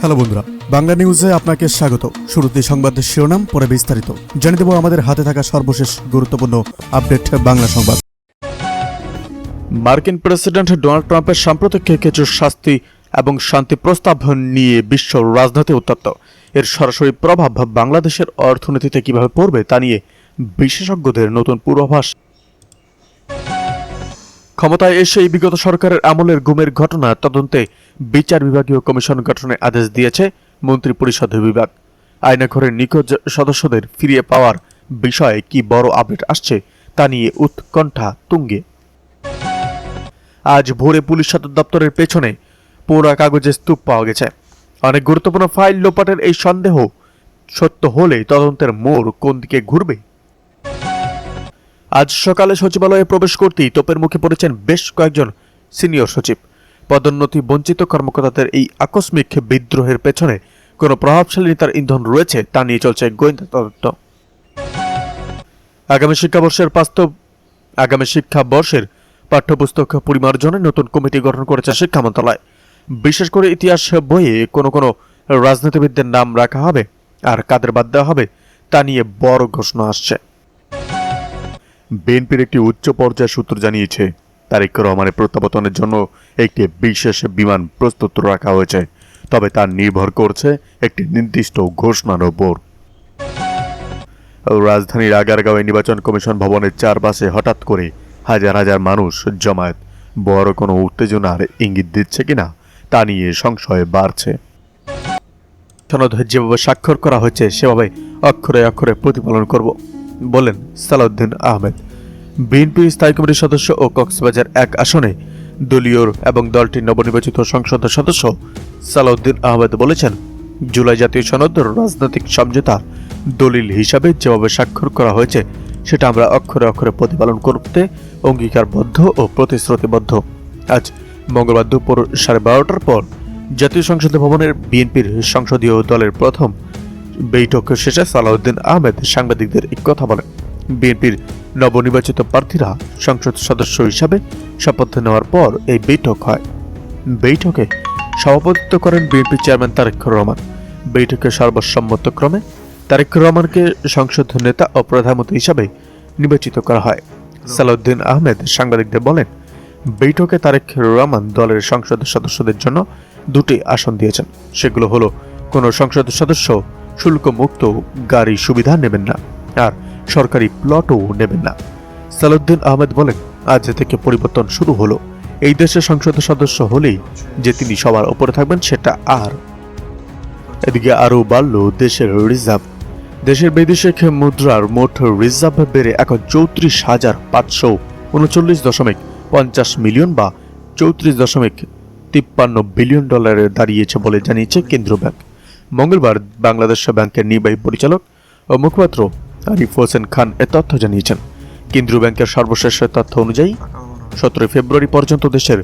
Hello বন্ধুরা, বাংলা নিউজে আপনাকে স্বাগত। শুরুতে সংবাদের শিরোনাম, পরে বিস্তারিত জানিয়ে দেব আমাদের হাতে থাকা সর্বশেষ গুরুত্বপূর্ণ আপডেট বাংলা সংবাদ। মার্কিন প্রেসিডেন্ট ডোনাল্ড ট্রাম্পের সাম্প্রতিক কিছু শাস্তি এবং শান্তি প্রস্তাব নিয়ে বিশ্ব রাজনীতি উত্তপ্ত। এর সরাসরি প্রভাব বাংলাদেশের অর্থনীতিতে কিভাবে পড়বে তা নিয়ে বিশেষজ্ঞদের নতুন পূর্বাভাস। ক্ষমতায় এসেই বিগত সরকারের আমলের গুমের ঘটনা তদন্তে বিচার বিভাগীয় কমিশন গঠনের আদেশ দিয়েছে মন্ত্রিপরিষদ বিভাগ। আয়নাঘরের নিখোঁজ সদস্যদের ফিরিয়ে পাওয়ার বিষয়ে কি বড় আপডেট আসছে তা নিয়ে উৎকণ্ঠা তুঙ্গে। আজ ভোরে পুলিশ সদর দপ্তরের পেছনে পোড়া কাগজের স্তূপ পাওয়া গেছে। অনেক গুরুত্বপূর্ণ ফাইল লোপাটের এই সন্দেহ সত্য হলে তদন্তের মোড় কোন দিকে ঘুরবে? আজ সকালে সচিবালয়ে প্রবেশ করতেই তোপের মুখে পড়েছেন বেশ কয়েকজন সিনিয়র সচিব। পদোন্নতি বঞ্চিত কর্মকর্তাদের এই আকস্মিক বিদ্রোহের পেছনে কোনো প্রভাবশালী নেতার ইন্ধন রয়েছে তা নিয়ে চলছে গোয়েন্দা তদন্ত। আগামী শিক্ষাবর্ষের পাঠ্যপুস্তক পরিমার্জনে নতুন কমিটি গঠন করেছে শিক্ষা মন্ত্রণালয়। বিশেষ করে ইতিহাস বইয়ে কোনো রাজনীতিবিদদের নাম রাখা হবে, আর কাদের বাদ দেওয়া হবে তা নিয়ে বড় ঘোষণা আসছে। বিএনপির একটি উচ্চ পর্যায়ের সূত্র জানিয়েছে, তারেক রহমানের প্রত্যাবর্তনের জন্য একটি বিশেষ বিমান প্রস্তুত রাখা হয়েছে, তবে তা নির্ভর করছে একটি নির্দিষ্ট ঘোষণার উপর। রাজধানীর আগারগাঁওয়ে নির্বাচন কমিশন ভবনের চারপাশে হঠাৎ করে হাজার হাজার মানুষ জমায়েত বড় কোনো উত্তেজনার ইঙ্গিত দিচ্ছে কিনা তা নিয়ে সংশয় বাড়ছে। সনদ যেভাবে স্বাক্ষর করা হয়েছে সেভাবে অক্ষরে অক্ষরে প্রতিপালন করব বলেন সালাউদ্দিন আহমেদ। বিএনপি স্থায়ী কমিটির সদস্য ও কক্সবাজার 1 আসনে দলীয় এবং দলটির নবনির্বাচিত সংসদ সদস্য সালাউদ্দিন আহমেদ বলেছেন, জুলাই জাতীয় সনদ রাজনৈতিক সমঝোতা দলিল হিসাবে যেভাবে স্বাক্ষর করা হয়েছে সেটা আমরা অক্ষরে অক্ষরে প্রতিপালন করতে অঙ্গীকারবদ্ধ ও প্রতিশ্রুতিবদ্ধ। আজ মঙ্গলবার দুপুর 12:30টার পর জাতীয় সংসদ ভবনের বিএনপির সংসদীয় দলের প্রথম বৈঠক শেষে সালাউদ্দিন আহমেদ সাংবাদিকদের এই কথা বলেন। বিএনপির নবনির্বাচিত প্রার্থীরা সংসদ সদস্য হিসাবে শপথ নেওয়ার পর এই বৈঠক হয়। বৈঠকে সভাপতিত্ব করেন বিএনপি চেয়ারম্যান তারেক রহমান। বৈঠকে সর্বসম্মতক্রমে তারেক রহমানকে সংসদ নেতা ও প্রধানমন্ত্রী হিসাবে নির্বাচিত করা হয়। সালাউদ্দিন আহমেদ সাংবাদিকদের বলেন, বৈঠকে তারেক রহমান দলের সংসদ সদস্যদের জন্য 2টি আসন দিয়েছেন। সেগুলো হলো, কোনো সংসদ সদস্য শুল্ক মুক্ত গাড়ি সুবিধা নেবেন না, আর সরকারি প্লটও নেবেন না। সালাউদ্দিন আহমেদ বলেন, আজ থেকে পরিবর্তন শুরু হলো। এই দেশের সংসদ সদস্য হলেই যে তিনি সবার উপরে থাকবেন সেটা আর। এদিকে আরও বাড়ল দেশের রিজার্ভ। দেশের বৈদেশিক মুদ্রার মোট রিজার্ভ বেড়ে এখন 34,539.50 মিলিয়ন বা $34.53 বিলিয়ন দাঁড়িয়েছে বলে জানিয়েছে কেন্দ্রীয় ব্যাংক। মঙ্গলবার বাংলাদেশ ব্যাংকের নির্বাহী পরিচালক ও মুখপাত্র আরিফ হোসেন খান এ তথ্য জানিয়েছেন। কেন্দ্রীয় ব্যাংকের সর্বশেষ তথ্য অনুযায়ী 17 ফেব্রুয়ারি পর্যন্ত দেশের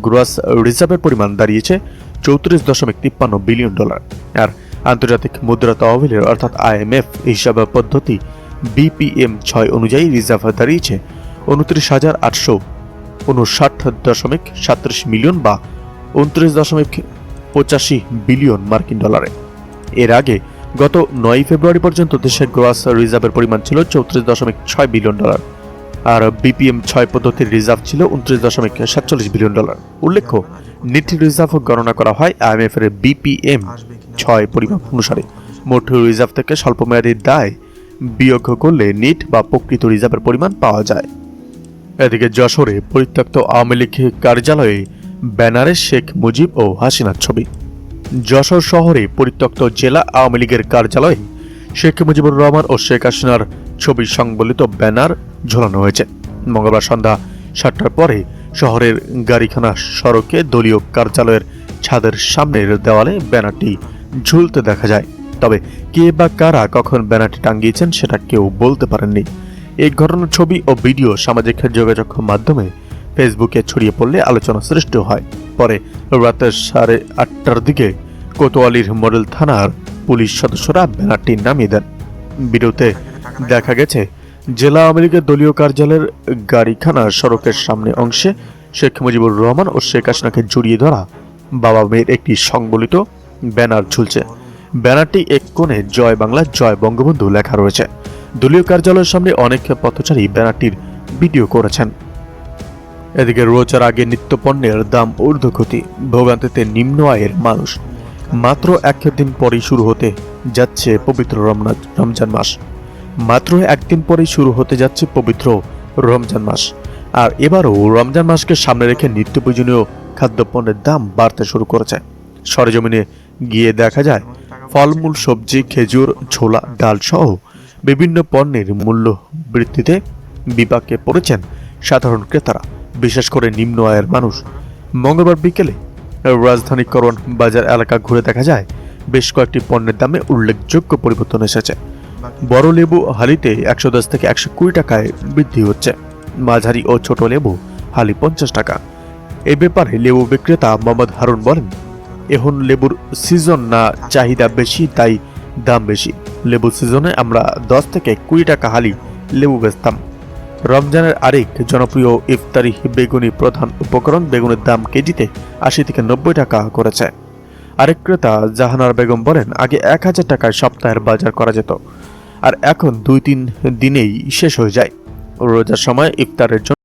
গ্রস রিজার্ভের পরিমাণ দাঁড়িয়েছে $34.53 বিলিয়ন। আর আন্তর্জাতিক মুদ্রা তহবিলের অর্থাৎ IMF হিসাব পদ্ধতি BPM-6 অনুযায়ী রিজার্ভ দাঁড়িয়েছে 29,859.37 মিলিয়ন বা $29.85 বিলিয়ন মার্কিন ডলারে। এর আগে গত 9 ফেব্রুয়ারি পর্যন্ত দেশের গ্রস রিজার্ভের পরিমাণ ছিল $34.6 বিলিয়ন, আর BPM-6 পদ্ধতির রিজার্ভ ছিল $29.47 বিলিয়ন। উল্লেখ্য, নেট রিজার্ভ গণনা করা হয় IMF এর BPM-6 পরিমাপ অনুসারে। মোট রিজার্ভ থেকে স্বল্পমেয়াদী দায় বিয়োগ করলে নেট বা প্রকৃত রিজার্ভের পরিমাণ পাওয়া যায়। এদিকে যশোরে পরিত্যক্ত আওয়ামী লীগ কার্যালয়ে ব্যানারে শেখ মুজিব ও হাসিনার ছবি। যশোর শহরে পরিত্যক্ত জেলা আওয়ামী লীগের কার্যালয়ে শেখ মুজিবুর রহমান ও শেখ হাসিনার ছবি সংবলিত ব্যানার ঝোলানো হয়েছে। মঙ্গলবার সন্ধ্যা 7টার পরে শহরের গাড়িখানা সড়কে দলীয় কার্যালয়ের ছাদের সামনের দেওয়ালে ব্যানারটি ঝুলতে দেখা যায়। তবে কে বা কারা কখন ব্যানারটি টাঙ্গিয়েছেন সেটা কেউ বলতে পারেননি। এই ঘটনার ছবি ও ভিডিও সামাজিক যোগাযোগ মাধ্যমে ফেসবুকে ছড়িয়ে পড়লে আলোচনা সৃষ্টি হয়। পরে রাত 8:30টার দিকে কোতোয়ালির মডেল থানার পুলিশ সদস্যরা ব্যানারটি নামিয়ে দেন। ভিডিওতে দেখা গেছে জেলা আওয়ামী লীগের দলীয় কার্যালয়ের গাড়িখানা সড়কের সামনে অংশে শেখ মুজিবুর রহমান ও শেখ হাসিনাকে জড়িয়ে ধরা বাবা মেয়ের একটি সংবলিত ব্যানার ঝুলছে। ব্যানারটি এক কোণে জয় বাংলা জয় বঙ্গবন্ধু লেখা রয়েছে। দলীয় কার্যালয়ের সামনে অনেক পথচারী ব্যানারটির ভিডিও করেছেন। এদিকে রোজার আগে নিত্যপণ্যের দাম ঊর্ধ্বগতি, ভোগান্তিতে নিম্ন আয়ের মানুষ। মাত্র একদিন পরেই শুরু হতে যাচ্ছে পবিত্র রমজান মাস। মাত্র একদিন পরেই শুরু হতে যাচ্ছে পবিত্র রমজান মাস। আর এবারও রমজান মাসকে সামনে রেখে নিত্য প্রয়োজনীয় খাদ্যপণ্যের দাম বাড়তে শুরু করেছে। সরেজমিনে গিয়ে দেখা যায় ফলমূল, সবজি, খেজুর, ছোলা, ডাল সহ বিভিন্ন পণ্যের মূল্য বৃদ্ধিতে বিপাকে পড়েছেন সাধারণ ক্রেতারা, বিশেষ করে নিম্ন আয়ের মানুষ। মঙ্গলবার বিকেলে রাজধানী করণ বাজার এলাকা ঘুরে দেখা যায় বেশ কয়েকটি পণ্যের দামে উল্লেখযোগ্য পরিবর্তন এসেছে। বড় লেবু হালিতে 110 থেকে 120 টাকায় বৃদ্ধি হচ্ছে, মাঝারি ও ছোট লেবু হালি 50 টাকা। এই ব্যাপারে লেবু বিক্রেতা মোহাম্মদ হারুন বলেন, এখন লেবুর সিজন না, চাহিদা বেশি তাই দাম বেশি। লেবু সিজনে আমরা 10 থেকে 20 টাকা হালি লেবু বেচতাম। রমজানের আরেক জনপ্রিয় ইফতারি বেগুনি প্রধান উপকরণ, বেগুনের দাম কেজিতে 80 থেকে 90 টাকা করেছে। আরেক ক্রেতা জাহানার বেগম বলেন, আগে 1000 টাকায় সপ্তাহের বাজার করা যেত, আর এখন 2-3 দিনেই শেষ হয়ে যায়। রোজার সময় ইফতারের জন্য